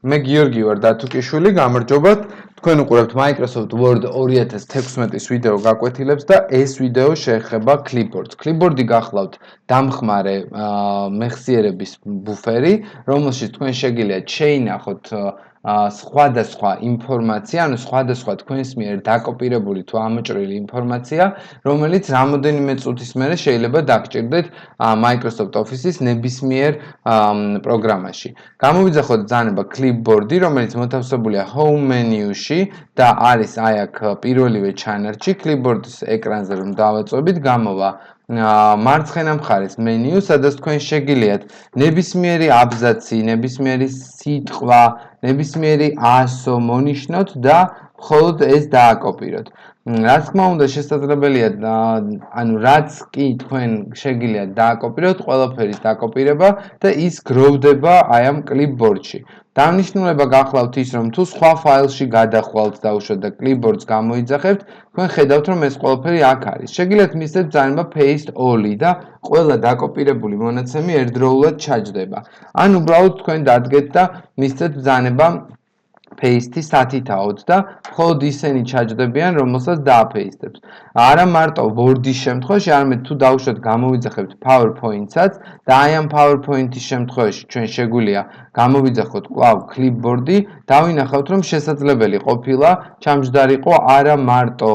მე გიორგი ვარ დათუკიშვილი, გამარჯობათ. თქვენ უყურებთ Microsoft Word 2016-ის ვიდეო გაკვეთილებს და ეს ვიდეო შეეხება Clipboard-ს. Clipboard-ი გახლავთ დამხმარე მეხსიერების ბუფერი, რომელშიც თქვენ შეგიძლიათ შეინახოთ სხვადასხვა ინფორმაცია, ანუ სხვადასხვა თქვენს მიერ დაკოპირებული თუ ამოჭრილი ინფორმაცია, რომელიც რამოდენიმე წუთის მერე შეიძლება დაგჭირდეთ Microsoft Office-ის ნებისმიერ პროგრამაში. გამოვიძახოთ ბრძანება Clipboard-ი, რომელიც მოთავსებულია Home menu-ში და არის აი აქ პირველივე ჩანართში. Clipboard-ის ეკრანზე რომ დავაწვევით, გამოვა მარცხენა მხარეს მენიუ, სადაც თქვენ შეგიძლიათ ნებისმიერი აბზაცი, ნებისმიერი სიტყვა, ნებისმიერი ასო მონიშნოთ და მხოლოდ ეს დააკოპიროთ. რა თქმა უნდა, შესაძლებელია ანუ რაც კი თქვენ შეგიძლიათ დააკოპიროთ, ყველაფერის დაკოპირება და ის გროვდება აი ამ Clipboard-ში. დანიშნულება გახლავთ ის, რომ თუ სხვა ფაილში გადახვალთ დაუშვათ და Clipboard-ს გამოიძახებთ, თქვენ ხედავთ, რომ ეს ყველაფერი აქ არის. შეგიძლიათ მისცეთ ბრძანება paste all-ი და ყველა დაკოპირებული მონაცემი ერთდროულად ჩაჯდება. ან უბრალოდ თქვენ დადგეთ და მისცეთ ბრძანება paste-ი სათითაოდ და მხოლოდ ისინი ჩაჯდებიან, რომელსაც დააპეისტებთ. არა მარტო Word-ის შემთხვევაში, არამედ თუ დაუშვათ გამოვიძახებთ PowerPoint-საც და აი ამ PowerPoint-ის შემთხვევაში ჩვენ შეგვიძლია გამოვიძახოთ კვლავ Clipboard-ი, დავინახავთ, რომ შესაძლებელი ყოფილა ჩამჯდარიყო არა მარტო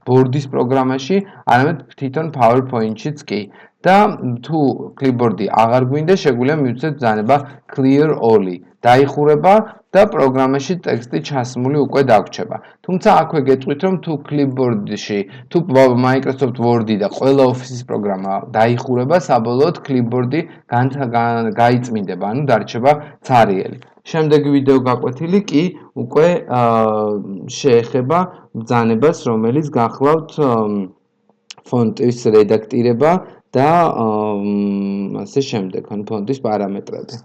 Word-ის პროგრამაში, არამედ თვითონ PowerPoint-შიც კი. და თუ Clipboard-ი აღარ გვინდა, შეგვიძლია მივცეთ ბრძანება clear all-ი. დაიხურება და პროგრამაში ტექსტი ჩასმული უკვე დაგვრჩება. თუმცა აქვე გეტყვით, რომ თუ Clipboard-ში, თუ Microsoft Word-ი და ყველა Office-ის პროგრამა დაიხურება, საბოლოოდ Clipboard-ი გაიწმინდება, ანუ დარჩება ცარიელი. შემდეგი ვიდეო გაკვეთილი კი უკვე შეეხება ბრძანებას, რომელიც გახლავთ ფონტის რედაქტირება და ასე შემდეგ, ან ფონტის პარამეტრები.